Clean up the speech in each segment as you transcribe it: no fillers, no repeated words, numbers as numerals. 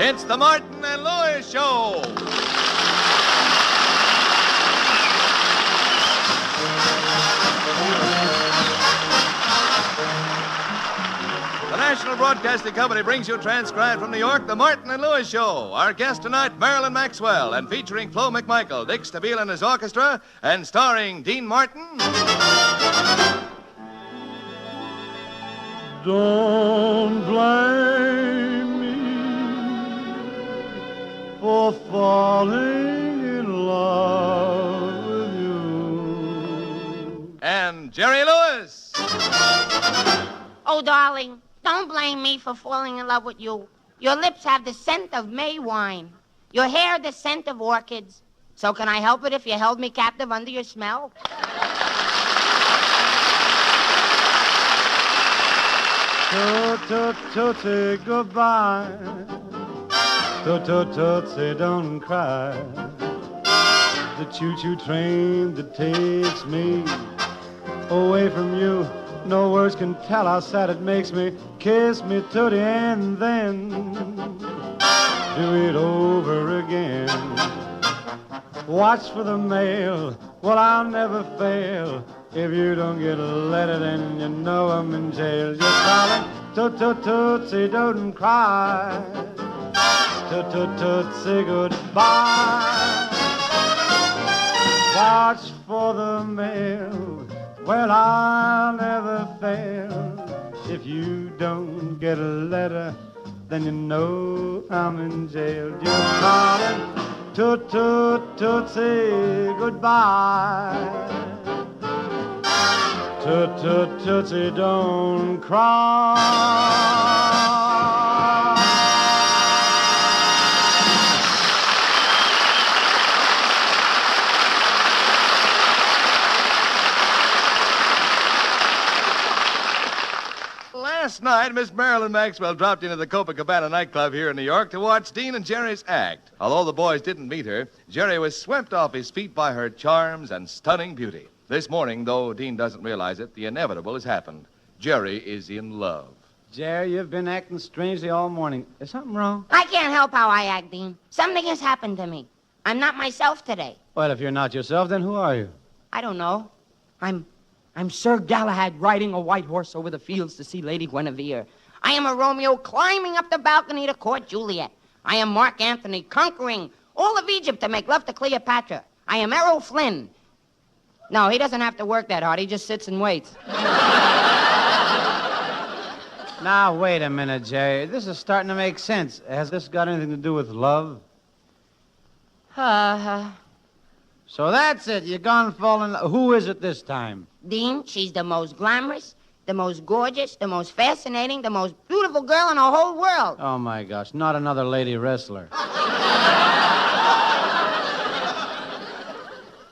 It's the Martin and Lewis Show. The National Broadcasting Company brings you transcribed from New York, the Martin and Lewis Show. Our guest tonight, Marilyn Maxwell, and featuring Flo McMichael, Dick Stabile and his orchestra, and starring Dean Martin. Don't blame me for falling in love with you. And Jerry Lewis. Oh, darling, don't blame me for falling in love with you. Your lips have the scent of May wine. Your hair the scent of orchids. So can I help it if you held me captive under your smell? Toot-toot-tootsie, goodbye. Toot-toot-tootsie, don't cry. The choo-choo train that takes me away from you. No words can tell how sad it makes me. Kiss me, Tootie, and then do it over again. Watch for the mail. Well, I'll never fail. If you don't get a letter, then you know I'm in jail. Just darling, toot-toot-tootsie, don't cry. Toot-toot-tootsie, goodbye. Watch for the mail. Well, I'll never fail. If you don't get a letter, then you know I'm in jail. Just darling, toot-toot-tootsie, goodbye. Toot-toot-tootsie, don't cry. Last night, Miss Marilyn Maxwell dropped into the Copacabana nightclub here in New York to watch Dean and Jerry's act. Although the boys didn't meet her, Jerry was swept off his feet by her charms and stunning beauty. This morning, though Dean doesn't realize it, the inevitable has happened. Jerry is in love. Jerry, you've been acting strangely all morning. Is something wrong? I can't help how I act, Dean. Something has happened to me. I'm not myself today. Well, if you're not yourself, then who are you? I don't know. I'm Sir Galahad riding a white horse over the fields to see Lady Guinevere. I am a Romeo climbing up the balcony to court Juliet. I am Mark Antony conquering all of Egypt to make love to Cleopatra. I am Errol Flynn. No, he doesn't have to work that hard. He just sits and waits. Now, wait a minute, Jerry. This is starting to make sense. Has this got anything to do with love? So that's it. You're gone falling in love. Who is it this time? Dean, she's the most glamorous, the most gorgeous, the most fascinating, the most beautiful girl in the whole world. Oh, my gosh. Not another lady wrestler.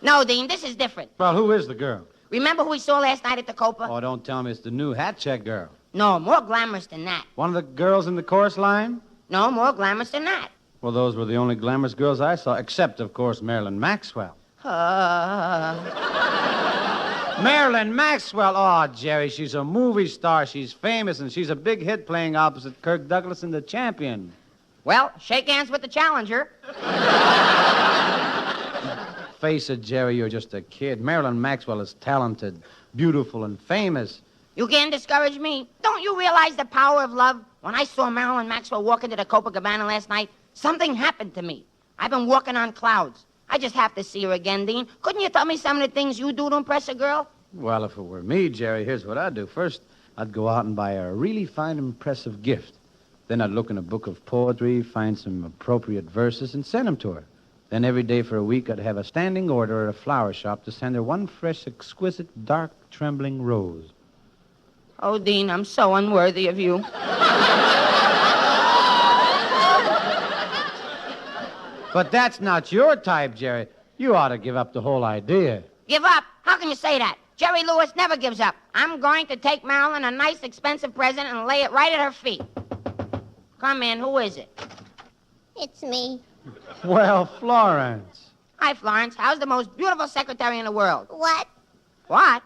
No, Dean, this is different. Well, who is the girl? Remember who we saw last night at the Copa? Oh, don't tell me it's the new hat check girl. No, more glamorous than that. One of the girls in the chorus line? No, more glamorous than that. Well, those were the only glamorous girls I saw, except, of course, Marilyn Maxwell. Marilyn Maxwell. Oh, Jerry, she's a movie star. She's famous, and she's a big hit playing opposite Kirk Douglas in The Champion. Well, shake hands with the challenger. Face it, Jerry, you're just a kid. Marilyn Maxwell is talented, beautiful, and famous. You can't discourage me. Don't you realize the power of love? When I saw Marilyn Maxwell walk into the Copacabana last night, something happened to me. I've been walking on clouds. I just have to see her again, Dean. Couldn't you tell me some of the things you do to impress a girl? Well, if it were me, Jerry, here's what I'd do. First, I'd go out and buy a really fine, impressive gift. Then I'd look in a book of poetry, find some appropriate verses, and send them to her. Then every day for a week, I'd have a standing order at a flower shop to send her one fresh, exquisite, dark, trembling rose. Oh, Dean, I'm so unworthy of you. But that's not your type, Jerry. You ought to give up the whole idea. Give up? How can you say that? Jerry Lewis never gives up. I'm going to take Marilyn a nice, expensive present and lay it right at her feet. Come in. Who is it? It's me. Well, Florence. Hi, Florence. How's the most beautiful secretary in the world? What? What?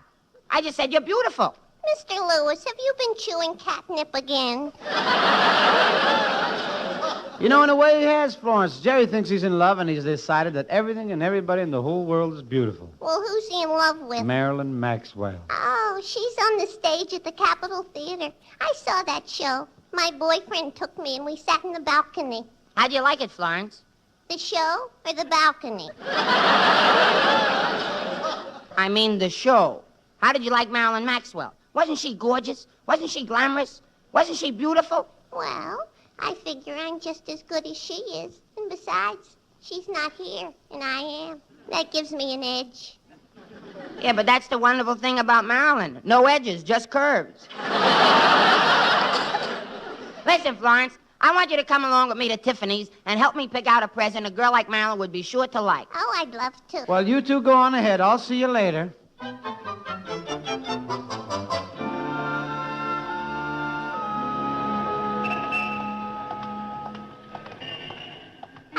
I just said you're beautiful. Mr. Lewis, have you been chewing catnip again? You know, in a way he has, Florence. Jerry thinks he's in love, and he's decided that everything and everybody in the whole world is beautiful. Well, who's he in love with? Marilyn Maxwell. Oh, she's on the stage at the Capitol Theater. I saw that show. My boyfriend took me, and we sat in the balcony. How'd you like it, Florence? The show or the balcony? I mean the show. How did you like Marilyn Maxwell? Wasn't she gorgeous? Wasn't she glamorous? Wasn't she beautiful? Well, I figure I'm just as good as she is. And besides, she's not here, and I am. That gives me an edge. Yeah, but that's the wonderful thing about Marilyn. No edges, just curves. Listen, Florence, I want you to come along with me to Tiffany's and help me pick out a present a girl like Marilyn would be sure to like. Oh, I'd love to. Well, you two go on ahead. I'll see you later.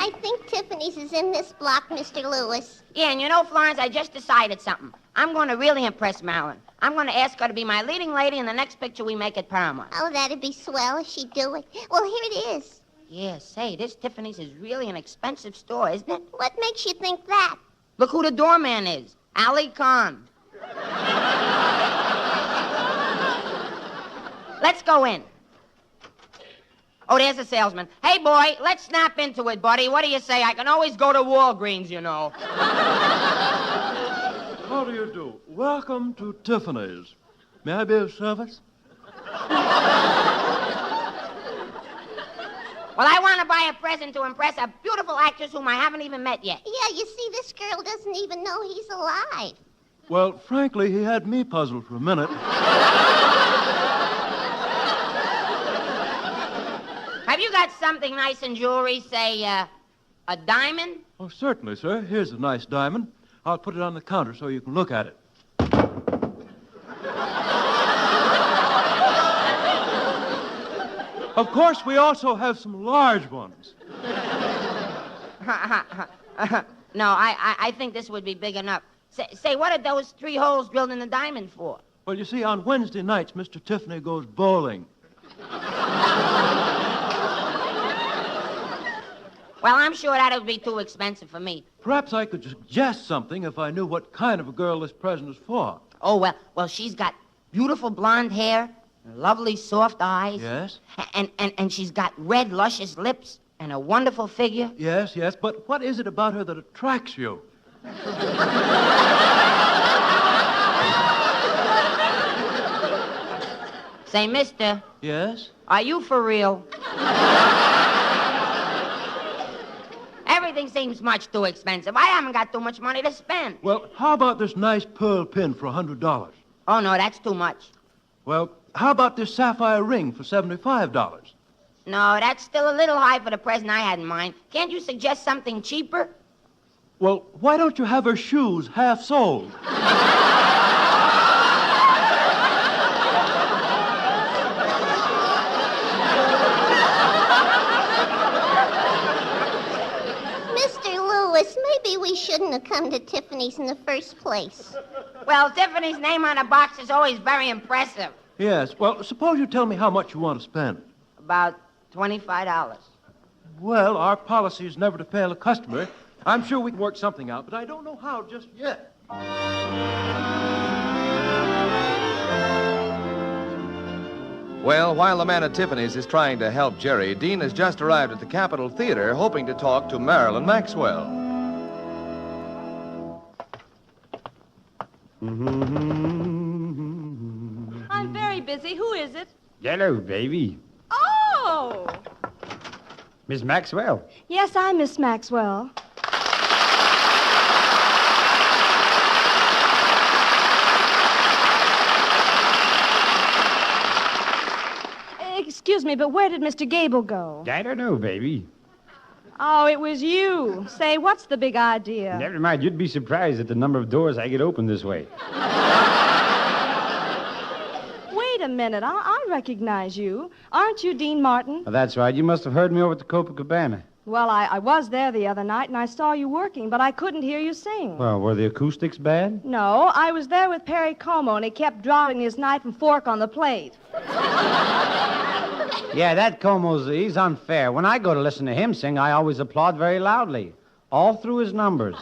I think Tiffany's is in this block, Mr. Lewis. Yeah, and you know, Florence, I just decided something. I'm going to really impress Marilyn. I'm going to ask her to be my leading lady in the next picture we make at Paramount. Oh, that'd be swell if she'd do it. Well, here it is. Yeah, say, this Tiffany's is really an expensive store, isn't it? What makes you think that? Look who the doorman is. Ali Khan. Let's go in. Oh, there's a salesman. Hey, boy, let's snap into it, buddy. What do you say? I can always go to Walgreens, you know. How do you do? Welcome to Tiffany's. May I be of service? Well, I want to buy a present to impress a beautiful actress whom I haven't even met yet. Yeah, you see, this girl doesn't even know he's alive. Well, frankly, he had me puzzled for a minute. Have you got something nice in jewelry, say, a diamond? Oh, certainly, sir. Here's a nice diamond. I'll put it on the counter so you can look at it. Of course, we also have some large ones. No, I think this would be big enough. Say, what are those 3 holes drilled in the diamond for? Well, you see, on Wednesday nights, Mr. Tiffany goes bowling. Well, I'm sure that would be too expensive for me. Perhaps I could suggest something if I knew what kind of a girl this present is for. Oh, well, she's got beautiful blonde hair, and lovely soft eyes. Yes? And she's got red, luscious lips and a wonderful figure. Yes, but what is it about her that attracts you? Say, mister, Yes? are you for real? Everything seems much too expensive. I haven't got too much money to spend. Well, how about this nice pearl pin for $100? Oh, no, that's too much. Well, how about this sapphire ring for $75? No, that's still a little high for the present I had in mind. Can't you suggest something cheaper? Well, why don't you have her shoes half soled? Maybe we shouldn't have come to Tiffany's in the first place. Well, Tiffany's name on a box is always very impressive. Yes. Well, suppose you tell me how much you want to spend. About $25. Well, our policy is never to fail a customer. I'm sure we can work something out, but I don't know how just yet. Well, while the man at Tiffany's is trying to help Jerry, Dean has just arrived at the Capitol Theater hoping to talk to Marilyn Maxwell. I'm very busy. Who is it? Hello, baby. Oh! Miss Maxwell. Yes, I'm Miss Maxwell. Excuse me, but where did Mr. Gable go? I don't know, baby. Oh, it was you. Say, what's the big idea? Never mind. You'd be surprised at the number of doors I get open this way. Wait a minute. I recognize you. Aren't you Dean Martin? Oh, that's right. You must have heard me over at the Copacabana. Well, I was there the other night, and I saw you working, but I couldn't hear you sing. Well, were the acoustics bad? No, I was there with Perry Como, and he kept dropping his knife and fork on the plate. Yeah, that Como's, he's unfair. When I go to listen to him sing, I always applaud very loudly. All through his numbers.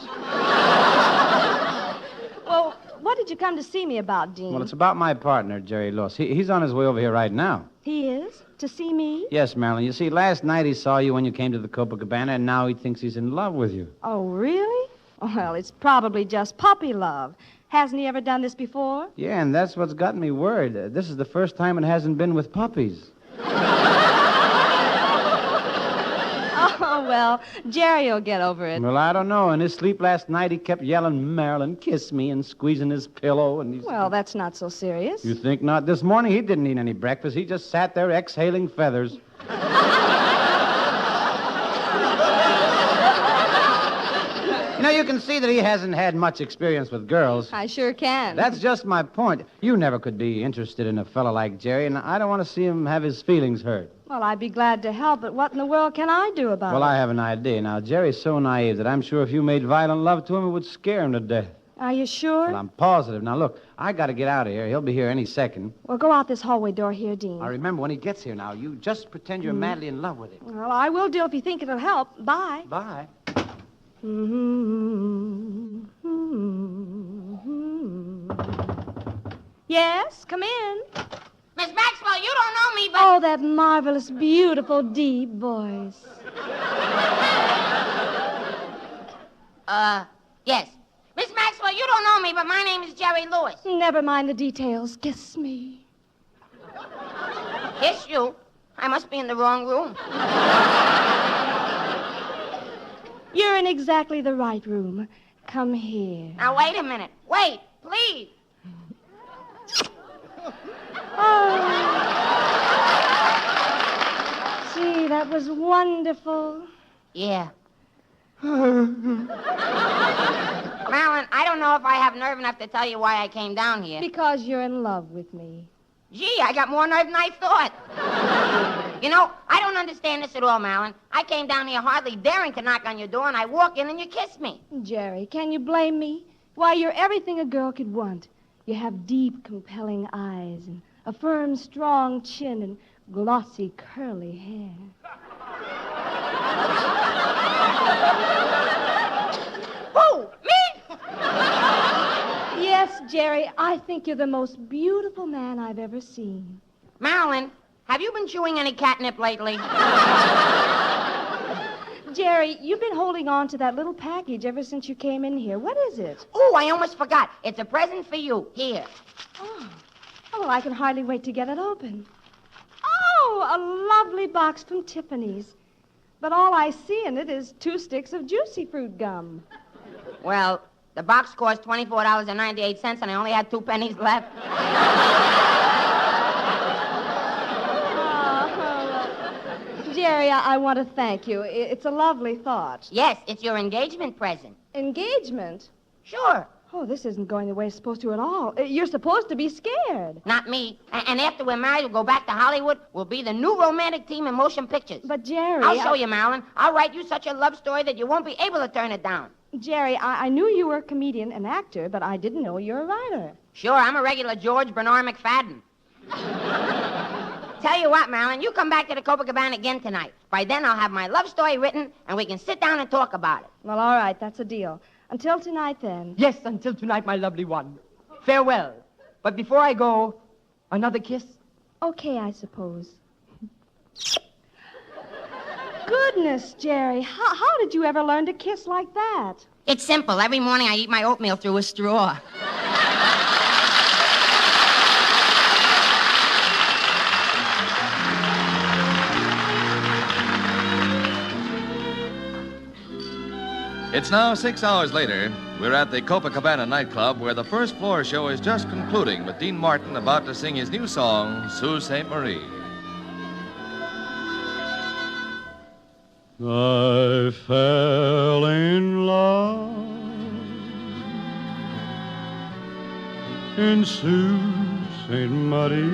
Well, what did you come to see me about, Dean? Well, it's about my partner, Jerry Lewis. He's on his way over here right now. He is? To see me? Yes, Marilyn. You see, last night he saw you when you came to the Copacabana, and now he thinks he's in love with you. Oh, really? Well, it's probably just puppy love. Hasn't he ever done this before? Yeah, and that's what's got me worried. This is the first time it hasn't been with puppies. Oh, well, Jerry will get over it. Well, I don't know. In his sleep last night, he kept yelling, Marilyn, kiss me, and squeezing his pillow. And he's... Well, that's not so serious. You think not? This morning, he didn't eat any breakfast. He just sat there exhaling feathers. You know, you can see that he hasn't had much experience with girls. I sure can. That's just my point. You never could be interested in a fellow like Jerry, and I don't want to see him have his feelings hurt. Well, I'd be glad to help, but what in the world can I do about it? Well, I have an idea. Now, Jerry's so naive that I'm sure if you made violent love to him, it would scare him to death. Are you sure? Well, I'm positive. Now, look, I got to get out of here. He'll be here any second. Well, go out this hallway door here, Dean. I remember when he gets here now, you just pretend you're madly in love with him. Well, I will do if you think it'll help. Bye. Bye. Yes, come in. Miss Maxwell, you don't know me, but... Oh, that marvelous, beautiful, deep voice. Yes. Miss Maxwell, you don't know me, but my name is Jerry Lewis. Never mind the details. Kiss me. Kiss you? I must be in the wrong room. You're in exactly the right room. Come here. Now, wait a minute. Wait, please. Oh. Gee, that was wonderful. Yeah. Marilyn, I don't know if I have nerve enough to tell you why I came down here. Because you're in love with me. Gee, I got more nerve than I thought. You know, I don't understand this at all, Marilyn. I came down here hardly daring to knock on your door, and I walk in and you kiss me. Jerry, can you blame me? Why, you're everything a girl could want. You have deep, compelling eyes and a firm, strong chin and glossy, curly hair. Who? Me? Yes, Jerry, I think you're the most beautiful man I've ever seen. Marilyn, have you been chewing any catnip lately? Jerry, you've been holding on to that little package ever since you came in here. What is it? Oh, I almost forgot. It's a present for you. Here. Oh, well, I can hardly wait to get it open. Oh, a lovely box from Tiffany's. But all I see in it is 2 sticks of juicy fruit gum. Well, the box cost $24.98, and I only had 2 pennies left. Jerry, I want to thank you. It's a lovely thought. Yes, it's your engagement present. Engagement? Sure. Oh, this isn't going the way it's supposed to at all. You're supposed to be scared. Not me. And after we're married, we'll go back to Hollywood. We'll be the new romantic team in motion pictures. But, Jerry... I'll show you, Marilyn. I'll write you such a love story that you won't be able to turn it down. Jerry, I knew you were a comedian, an actor, but I didn't know you were a writer. Sure, I'm a regular George Bernard McFadden. Tell you what, Marilyn, you come back to the Copacabana again tonight. By then, I'll have my love story written, and we can sit down and talk about it. Well, all right, that's a deal. Until tonight, then. Yes, until tonight, my lovely one. Farewell. But before I go, another kiss? Okay, I suppose. Goodness, Jerry, how did you ever learn to kiss like that? It's simple. Every morning I eat my oatmeal through a straw. It's now 6 hours later. We're at the Copacabana nightclub where the first floor show is just concluding with Dean Martin about to sing his new song, Sault Ste. Marie. I fell in love in Sault Ste. Marie.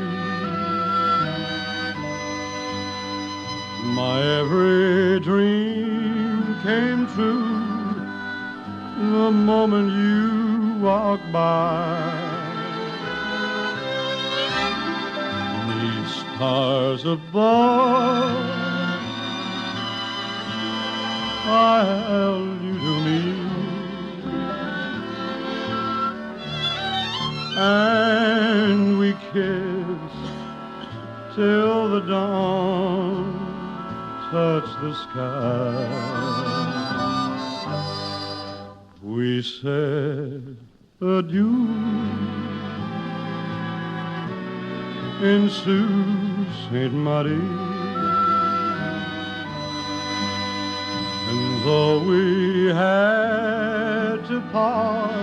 My every dream came true the moment you walked by. 'Neath stars above, I held you to me, and we kissed till the dawn touched the sky. We said adieu in Sault Ste. Marie, and though we had to part,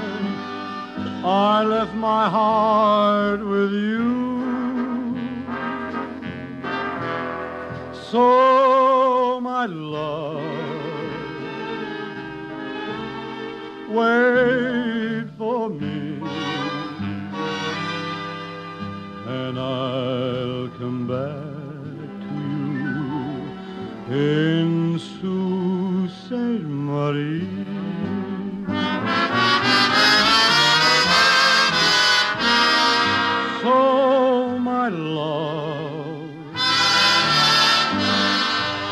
I left my heart with you. So, my love, wait for me, and I'll come back to you in Sault Ste. Marie. So, my love,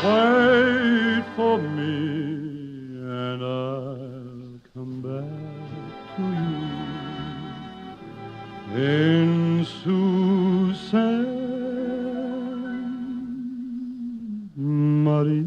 wait for me, and I'll come back to you in Sault Ste. Marie.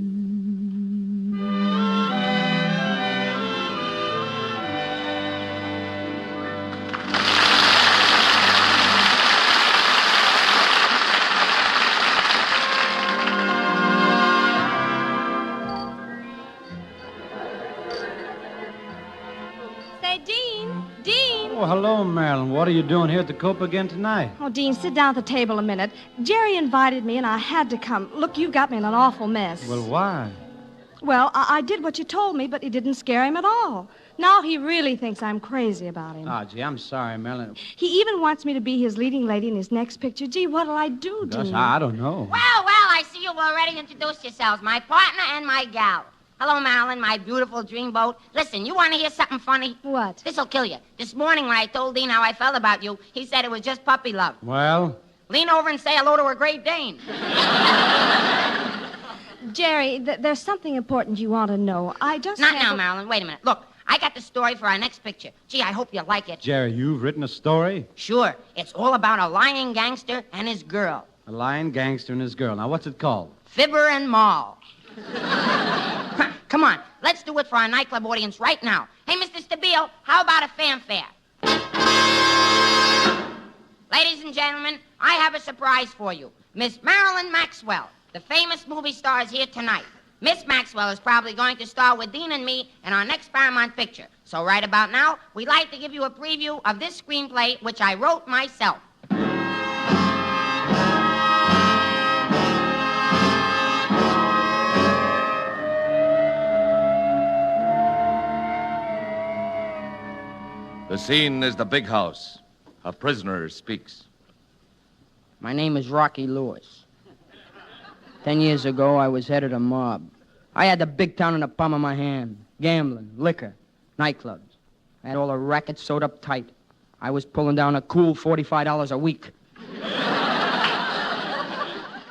Oh, hello, Marilyn. What are you doing here at the Cope again tonight? Oh, Dean, sit down at the table a minute. Jerry invited me, and I had to come. Look, you got me in an awful mess. Well, why? Well, I did what you told me, but it didn't scare him at all. Now he really thinks I'm crazy about him. Oh, gee, I'm sorry, Marilyn. He even wants me to be his leading lady in his next picture. Gee, what'll I do, Gosh, Dean? I don't know. Well, I see you've already introduced yourselves, my partner and my gal. Hello, Marilyn, my beautiful dreamboat. Listen, you want to hear something funny? What? This'll kill you. This morning when I told Dean how I felt about you, he said it was just puppy love. Well? Lean over and say hello to a Great Dane. Jerry, there's something important you want to know. I just Not now, Marilyn. Wait a minute. Look, I got the story for our next picture. Gee, I hope you like it. Jerry, you've written a story? Sure. It's all about a lying gangster and his girl. A lying gangster and his girl. Now, what's it called? Fibber and Maul. Come on, let's do it for our nightclub audience right now. Hey, Mr. Stabile, how about a fanfare? Ladies and gentlemen, I have a surprise for you. Miss Marilyn Maxwell, the famous movie star, is here tonight. Miss Maxwell is probably going to star with Dean and me in our next Paramount picture. So right about now, we'd like to give you a preview of this screenplay, which I wrote myself. The scene is the big house. A prisoner speaks. My name is Rocky Lewis. 10 years ago, I was head of the mob. I had the big town in the palm of my hand. Gambling, liquor, nightclubs. I had all the rackets sewed up tight. I was pulling down a cool $45 a week.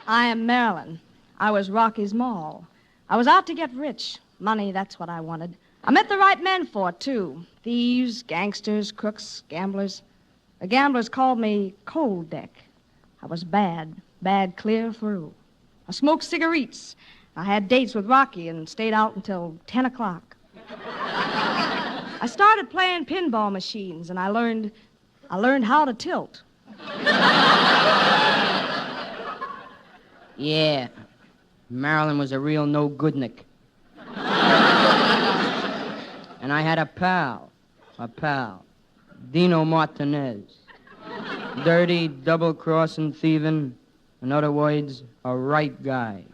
I am Marilyn. I was Rocky's Mall. I was out to get rich. Money, that's what I wanted. I met the right men for it, too. Thieves, gangsters, crooks, gamblers. The gamblers called me Cold Deck. I was bad clear through. I smoked cigarettes. I had dates with Rocky and stayed out until 10 o'clock. I started playing pinball machines, and I learned how to tilt. Yeah, Marilyn was a real no-goodnik. And I had a pal, Dino Martinez. Dirty, double-crossing, thieving. In other words, a right guy.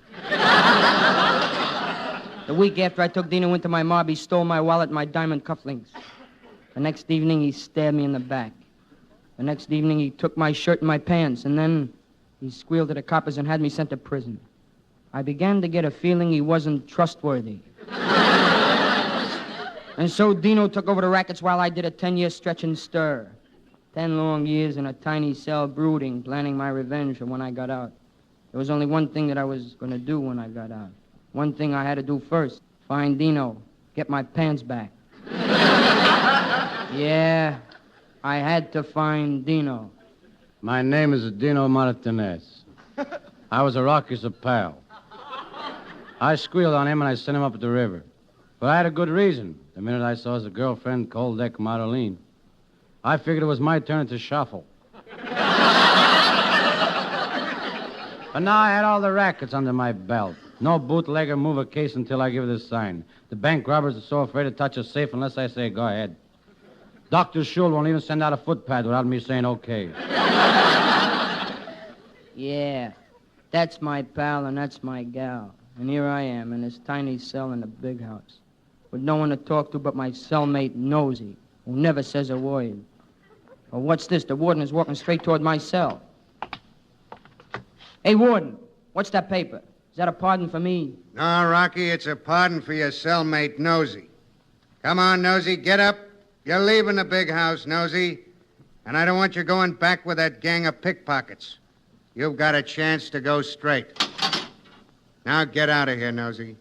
The week after I took Dino into my mob, he stole my wallet and my diamond cufflinks. The next evening, he stabbed me in the back. The next evening, he took my shirt and my pants, and then he squealed to the coppers and had me sent to prison. I began to get a feeling he wasn't trustworthy. And so Dino took over the rackets while I did a 10-year stretch and stir. 10 long years in a tiny cell brooding, planning my revenge for when I got out. There was only one thing that I was going to do when I got out. One thing I had to do first. Find Dino. Get my pants back. Yeah, I had to find Dino. My name is Dino Martinez. I was a Rocky's pal. I squealed on him and I sent him up the river. But I had a good reason. The minute I saw his girlfriend, cold deck Marilyn, I figured it was my turn to shuffle. But now I had all the rackets under my belt. No bootlegger move a case until I give the sign. The bank robbers are so afraid to touch a safe unless I say go ahead. Dr. Schul won't even send out a footpad without me saying okay. Yeah, that's my pal and that's my gal. And here I am in this tiny cell in the big house, with no one to talk to but my cellmate Nosy, who never says a word. Well, what's this? The warden is walking straight toward my cell. Hey, warden, what's that paper? Is that a pardon for me? No, Rocky, it's a pardon for your cellmate, Nosy. Come on, Nosy, get up. You're leaving the big house, Nosy. And I don't want you going back with that gang of pickpockets. You've got a chance to go straight. Now get out of here, Nosy.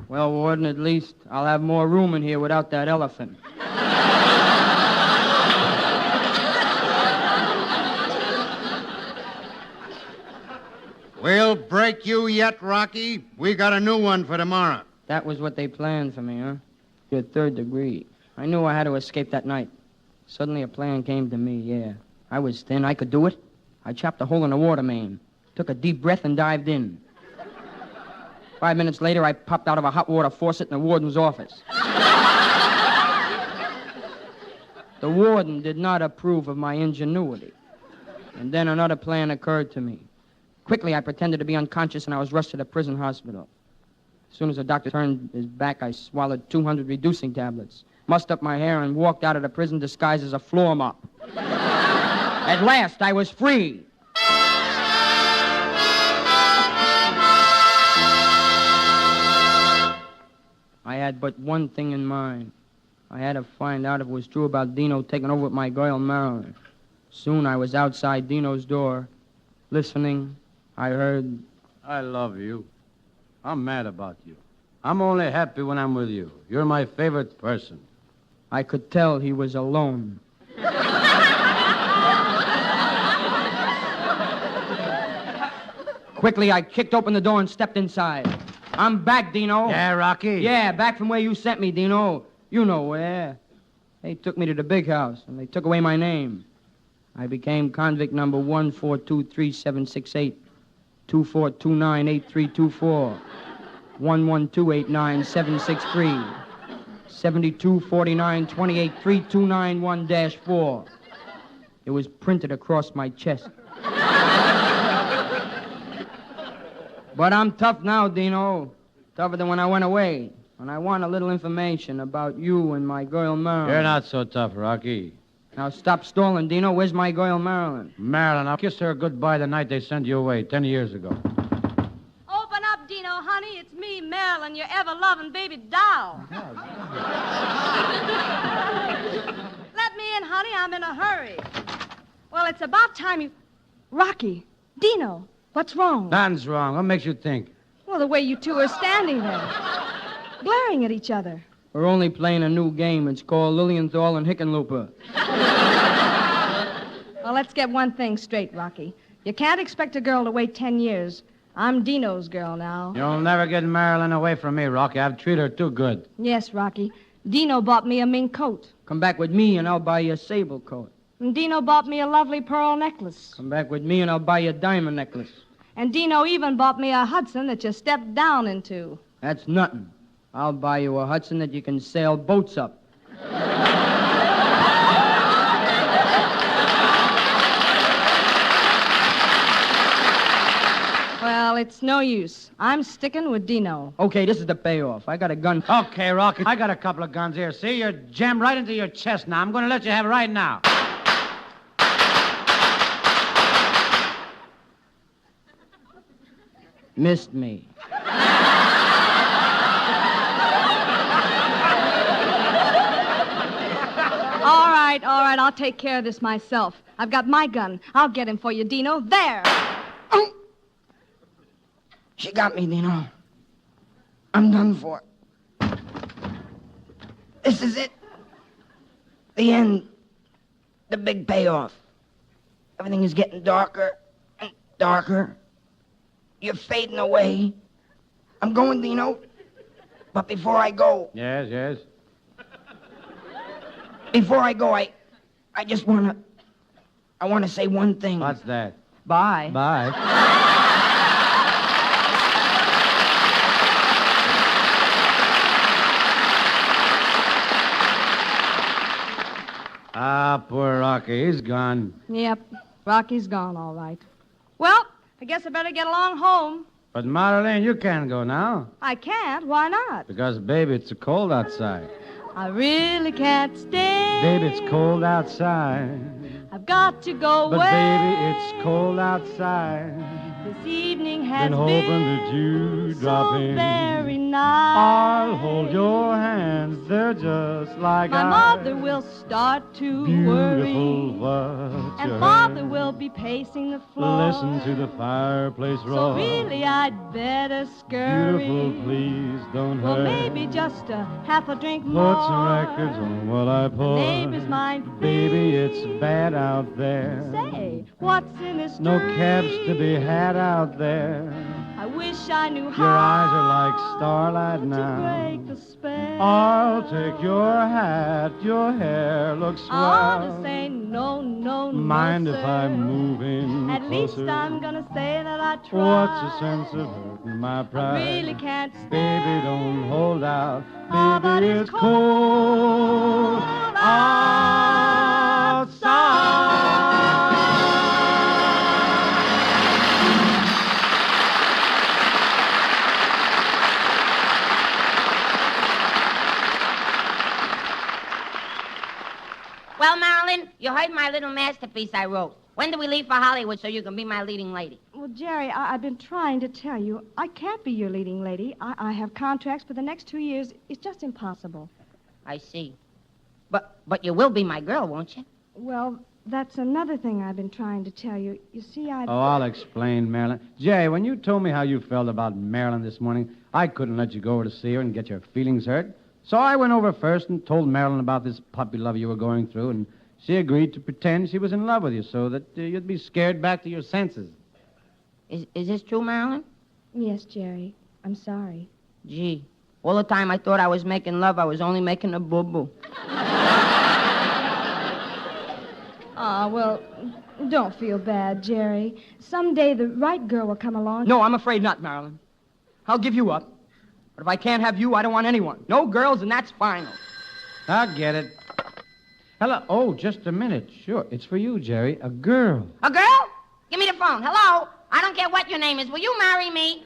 Well, warden, at least I'll have more room in here without that elephant. We'll break you yet, Rocky. We got a new one for tomorrow. That was what they planned for me, huh? Your third degree. I knew I had to escape that night. Suddenly a plan came to me, yeah. I was thin. I could do it. I chopped a hole in the water main, took a deep breath, and dived in. 5 minutes later, I popped out of a hot water faucet in the warden's office. The warden did not approve of my ingenuity. And then another plan occurred to me. Quickly, I pretended to be unconscious, and I was rushed to the prison hospital. As soon as the doctor turned his back, I swallowed 200 reducing tablets, mussed up my hair, and walked out of the prison disguised as a floor mop. At last, I was free. I had but one thing in mind. I had to find out if it was true about Dino taking over with my girl, Marilyn. Soon I was outside Dino's door, listening. I heard, I love you. I'm mad about you. I'm only happy when I'm with you. You're my favorite person. I could tell he was alone. Quickly, I kicked open the door and stepped inside. I'm back, Dino. Yeah, Rocky? Yeah, back from where you sent me, Dino. You know where. They took me to the big house, and they took away my name. I became convict number 1423768, 24298324, 112897763, 7249283291-4. It was printed across my chest. But I'm tough now, Dino. Tougher than when I went away. And I want a little information about you and my girl, Marilyn. You're not so tough, Rocky. Now stop stalling, Dino. Where's my girl, Marilyn? Marilyn, I kissed her goodbye the night they sent you away 10 years ago. Open up, Dino, honey. It's me, Marilyn, your ever-loving baby doll. Let me in, honey. I'm in a hurry. Well, it's about time you... Rocky, Dino, what's wrong? Nothing's wrong. What makes you think? Well, the way you two are standing there, glaring at each other. We're only playing a new game. It's called Lilienthal and Hickenlooper. Well, let's get one thing straight, Rocky. You can't expect a girl to wait 10 years. I'm Dino's girl now. You'll never get Marilyn away from me, Rocky. I've treated her too good. Yes, Rocky. Dino bought me a mink coat. Come back with me and I'll buy you a sable coat. And Dino bought me a lovely pearl necklace. Come back with me and I'll buy you a diamond necklace. And Dino even bought me a Hudson that you stepped down into. That's nothing. I'll buy you a Hudson that you can sail boats up. Well, it's no use. I'm sticking with Dino. Okay, this is the payoff. I got a gun. Okay, Rocky. I got a couple of guns here. See, you're jammed right into your chest now. I'm going to let you have it right now. Missed me. right, I'll take care of this myself. I've got my gun. I'll get him for you, Dino. There! Oh! She got me, Dino. I'm done for. This is it. The end. The big payoff. Everything is getting darker and darker. You're fading away. I'm going, Dino. But before I go... Yes. Before I go, I just want to say one thing. What's that? Bye. Bye. Poor Rocky. He's gone. Yep, Rocky's gone, all right. Well, I guess I better get along home. But, Marilyn, you can't go now. I can't. Why not? Because, baby, it's cold outside. I really can't stay. Baby, it's cold outside. I've got to go But, away. baby, it's cold outside. This evening has Been hoping that you drop so in. very nice. I'll hold your hands. They're just like My mother will start to Beautiful, worry. what And you father heard. will be pacing the floor. Listen to the fireplace So roar. really I'd better scurry. Beautiful, please don't Well, hurry. maybe just a half a drink more. Put some records on while I pour. Neighbors mind, Baby, it's bad out there. Say, what's in this No drink? cabs to be had out there. I wish I knew how. Your eyes are like starlight to now. break the spell. I'll take your hat. Your hair looks I ought to swell. say no, Mind no, if sir. I'm moving At least closer? I'm gonna say that I tried. What's the sense of hurting my pride? I really can't stay. Baby, don't hold out. Oh, but Baby, it's it's cold Well, Marilyn, you heard my little masterpiece I wrote. When do we leave for Hollywood so you can be my leading lady? Well, Jerry, I've been trying to tell you, I can't be your leading lady. I have contracts for the next 2 years. It's just impossible. I see. But you will be my girl, won't you? Well, that's another thing I've been trying to tell you. You see, Oh, I'll explain, Marilyn. Jay, when you told me how you felt about Marilyn this morning, I couldn't let you go over to see her and get your feelings hurt. So I went over first and told Marilyn about this puppy love you were going through, and she agreed to pretend she was in love with you so that you'd be scared back to your senses. Is this true, Marilyn? Yes, Jerry. I'm sorry. Gee, all the time I thought I was making love, I was only making a boo-boo. Well, don't feel bad, Jerry. Someday the right girl will come along. No, I'm afraid not, Marilyn. I'll give you up. But if I can't have you, I don't want anyone. No girls, and that's final. I'll get it. Hello. Oh, just a minute. Sure. It's for you, Jerry. A girl. A girl? Give me the phone. Hello? I don't care what your name is. Will you marry me?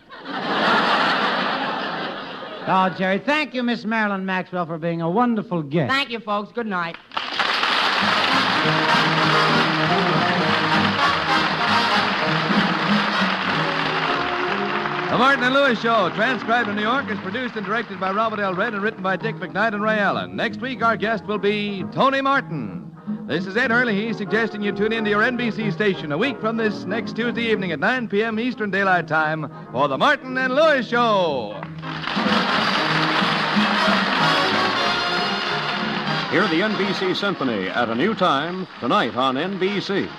Oh, Jerry, thank you, Miss Marilyn Maxwell, for being a wonderful guest. Thank you, folks. Good night. The Martin and Lewis Show, transcribed in New York, is produced and directed by Robert L. Red and written by Dick McKnight and Ray Allen. Next week, our guest will be Tony Martin. This is Ed Hurley suggesting you tune in to your NBC station a week from this next Tuesday evening at 9 p.m. Eastern Daylight Time for The Martin and Lewis Show. Hear the NBC Symphony at a new time tonight on NBC.